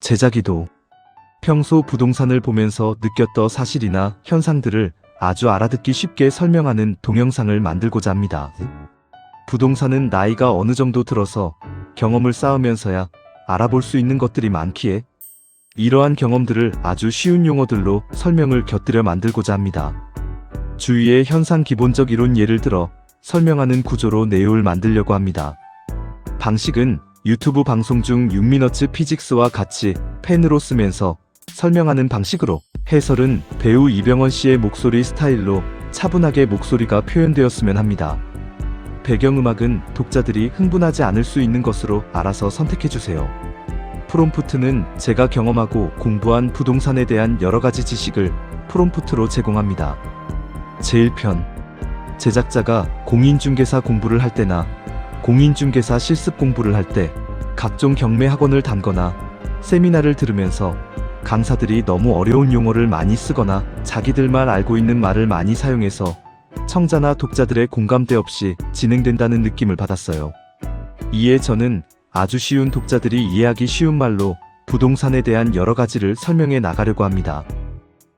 제자기도. 평소 부동산을 보면서 느꼈던 사실이나 현상들을 아주 알아듣기 쉽게 설명하는 동영상을 만들고자 합니다. 부동산은 나이가 어느 정도 들어서 경험을 쌓으면서야 알아볼 수 있는 것들이 많기에 이러한 경험들을 아주 쉬운 용어들로 설명을 곁들여 만들고자 합니다. 주위의 현상 기본적 이론 예를 들어 설명하는 구조로 내용을 만들려고 합니다. 방식은 유튜브 방송 중 6미너츠 피직스와 같이 펜으로 쓰면서 설명하는 방식으로, 해설은 배우 이병헌 씨의 목소리 스타일로 차분하게 목소리가 표현되었으면 합니다. 배경음악은 독자들이 흥분하지 않을 수 있는 것으로 알아서 선택해주세요. 프롬프트는 제가 경험하고 공부한 부동산에 대한 여러가지 지식을 프롬프트로 제공합니다. 제1편. 제작자가 공인중개사 공부를 할 때나 공인중개사 실습 공부를 할 때 각종 경매 학원을 다거나 세미나를 들으면서 강사들이 너무 어려운 용어를 많이 쓰거나 자기들만 알고 있는 말을 많이 사용해서 청자나 독자들의 공감대 없이 진행된다는 느낌을 받았어요. 이에 저는 아주 쉬운 독자들이 이해하기 쉬운 말로 부동산에 대한 여러 가지를 설명해 나가려고 합니다.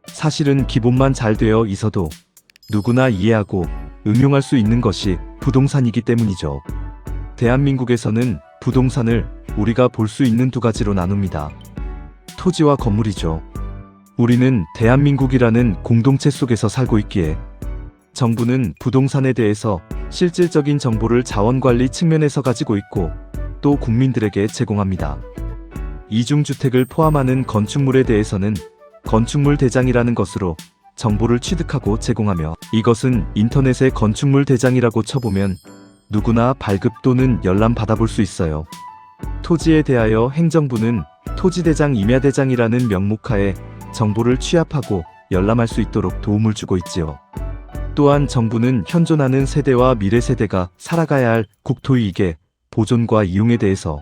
사실은 기본만 잘 되어 있어도 누구나 이해하고 응용할 수 있는 것이 부동산이기 때문이죠. 대한민국에서는 부동산을 우리가 볼 수 있는 두 가지로 나눕니다. 토지와 건물이죠. 우리는 대한민국이라는 공동체 속에서 살고 있기에 정부는 부동산에 대해서 실질적인 정보를 자원관리 측면에서 가지고 있고 또 국민들에게 제공합니다. 이중주택을 포함하는 건축물에 대해서는 건축물 대장이라는 것으로 정보를 취득하고 제공하며, 이것은 인터넷에 건축물 대장이라고 쳐보면 누구나 발급 또는 열람 받아볼 수 있어요. 토지에 대하여 행정부는 토지대장 임야대장이라는 명목하에 정보를 취합하고 열람할 수 있도록 도움을 주고 있지요. 또한 정부는 현존하는 세대와 미래 세대가 살아가야 할 국토이익의 보존과 이용에 대해서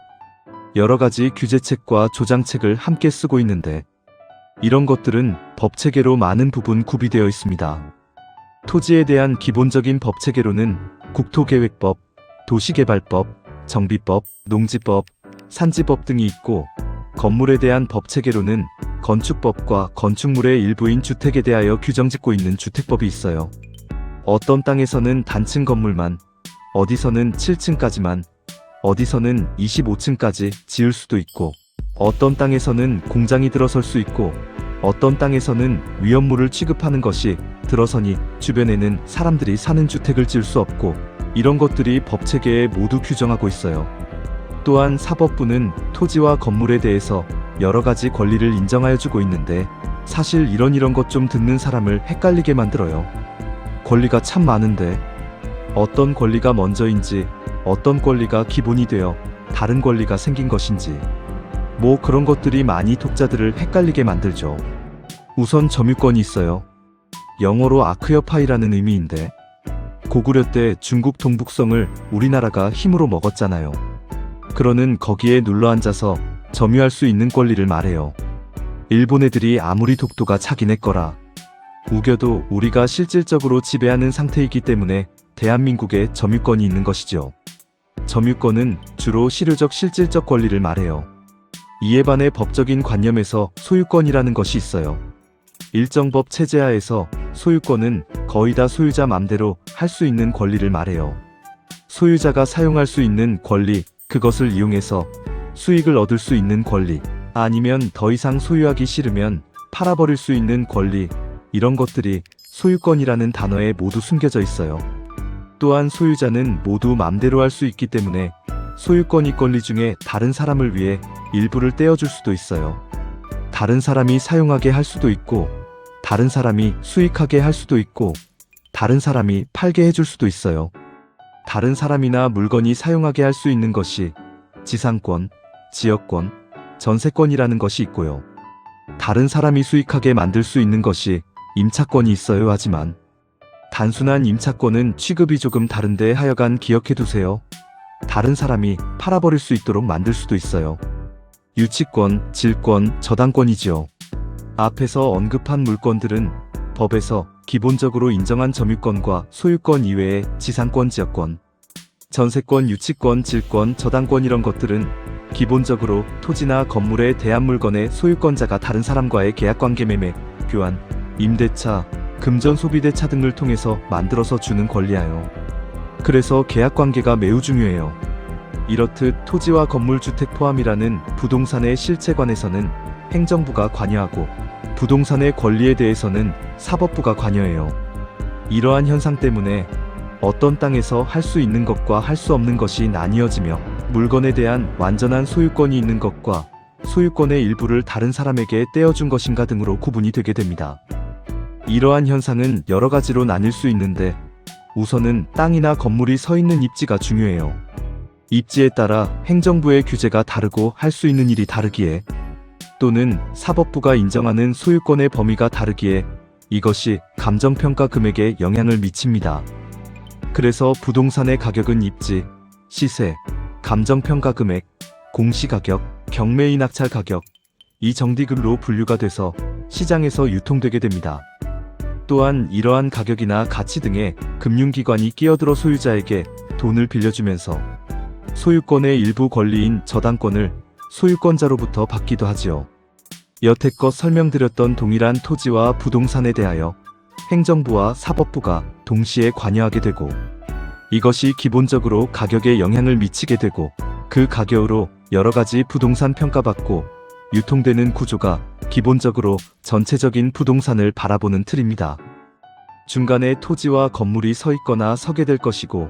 여러가지 규제책과 조장책을 함께 쓰고 있는데, 이런 것들은 법체계로 많은 부분 구비되어 있습니다. 토지에 대한 기본적인 법체계로는 국토계획법, 도시개발법, 정비법, 농지법, 산지법 등이 있고, 건물에 대한 법체계로는 건축법과 건축물의 일부인 주택에 대하여 규정짓고 있는 주택법이 있어요. 어떤 땅에서는 단층 건물만, 어디서는 7층까지만, 어디서는 25층까지 지을 수도 있고, 어떤 땅에서는 공장이 들어설 수 있고, 어떤 땅에서는 위험물을 취급하는 것이 들어서니 주변에는 사람들이 사는 주택을 지을 수 없고, 이런 것들이 법체계에 모두 규정하고 있어요. 또한 사법부는 토지와 건물에 대해서 여러가지 권리를 인정하여 주고 있는데, 사실 이런 것 좀 듣는 사람을 헷갈리게 만들어요. 권리가 참 많은데 어떤 권리가 먼저인지, 어떤 권리가 기본이 되어 다른 권리가 생긴 것인지, 뭐 그런 것들이 많이 독자들을 헷갈리게 만들죠. 우선 점유권이 있어요. 영어로 아크여파이라는 의미인데, 고구려 때 중국 동북성을 우리나라가 힘으로 먹었잖아요. 그러는 거기에 눌러앉아서 점유할 수 있는 권리를 말해요. 일본 애들이 아무리 독도가 자기네 거라 우겨도 우리가 실질적으로 지배하는 상태이기 때문에 대한민국에 점유권이 있는 것이죠. 점유권은 주로 실효적 실질적 권리를 말해요. 이에 반해 법적인 관념에서 소유권이라는 것이 있어요. 일정 법 체제하에서 소유권은 거의 다 소유자 맘대로 할 수 있는 권리를 말해요. 소유자가 사용할 수 있는 권리, 그것을 이용해서 수익을 얻을 수 있는 권리, 아니면 더 이상 소유하기 싫으면 팔아버릴 수 있는 권리, 이런 것들이 소유권이라는 단어에 모두 숨겨져 있어요. 또한 소유자는 모두 맘대로 할 수 있기 때문에 소유권이 권리 중에 다른 사람을 위해 일부를 떼어줄 수도 있어요. 다른 사람이 사용하게 할 수도 있고, 다른 사람이 수익하게 할 수도 있고, 다른 사람이 팔게 해줄 수도 있어요. 다른 사람이나 물건이 사용하게 할 수 있는 것이 지상권, 지역권, 전세권이라는 것이 있고요. 다른 사람이 수익하게 만들 수 있는 것이 임차권이 있어요. 하지만 단순한 임차권은 취급이 조금 다른데 하여간 기억해두세요. 다른 사람이 팔아버릴 수 있도록 만들 수도 있어요. 유치권, 질권, 저당권이지요. 앞에서 언급한 물건들은 법에서 기본적으로 인정한 점유권과 소유권 이외에 지상권, 지역권, 전세권, 유치권, 질권, 저당권 이런 것들은 기본적으로 토지나 건물에 대한 물건의 소유권자가 다른 사람과의 계약관계 매매, 교환, 임대차, 금전 소비대차 등을 통해서 만들어서 주는 권리예요. 그래서 계약관계가 매우 중요해요. 이렇듯 토지와 건물 주택 포함이라는 부동산의 실체관에서는 행정부가 관여하고 부동산의 권리에 대해서는 사법부가 관여해요. 이러한 현상 때문에 어떤 땅에서 할 수 있는 것과 할 수 없는 것이 나뉘어지며 물건에 대한 완전한 소유권이 있는 것과 소유권의 일부를 다른 사람에게 떼어준 것인가 등으로 구분이 되게 됩니다. 이러한 현상은 여러 가지로 나뉠 수 있는데 우선은 땅이나 건물이 서 있는 입지가 중요해요. 입지에 따라 행정부의 규제가 다르고 할 수 있는 일이 다르기에 또는 사법부가 인정하는 소유권의 범위가 다르기에 이것이 감정평가 금액에 영향을 미칩니다. 그래서 부동산의 가격은 입지, 시세, 감정평가 금액, 공시가격, 경매인 낙찰 가격, 이 정디급으로 분류가 돼서 시장에서 유통되게 됩니다. 또한 이러한 가격이나 가치 등의 금융기관이 끼어들어 소유자에게 돈을 빌려주면서 소유권의 일부 권리인 저당권을 소유권자로부터 받기도 하지요. 여태껏 설명드렸던 동일한 토지와 부동산에 대하여 행정부와 사법부가 동시에 관여하게 되고 이것이 기본적으로 가격에 영향을 미치게 되고 그 가격으로 여러 가지 부동산 평가받고 유통되는 구조가 기본적으로 전체적인 부동산을 바라보는 틀입니다. 중간에 토지와 건물이 서 있거나 서게 될 것이고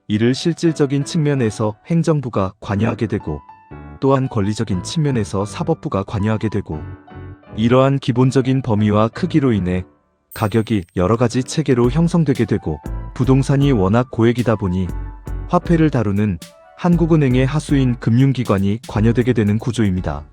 이를 실질적인 측면에서 행정부가 관여하게 되고 또한 권리적인 측면에서 사법부가 관여하게 되고 이러한 기본적인 범위와 크기로 인해 가격이 여러 가지 체계로 형성되게 되고 부동산이 워낙 고액이다 보니 화폐를 다루는 한국은행의 하수인 금융기관이 관여되게 되는 구조입니다.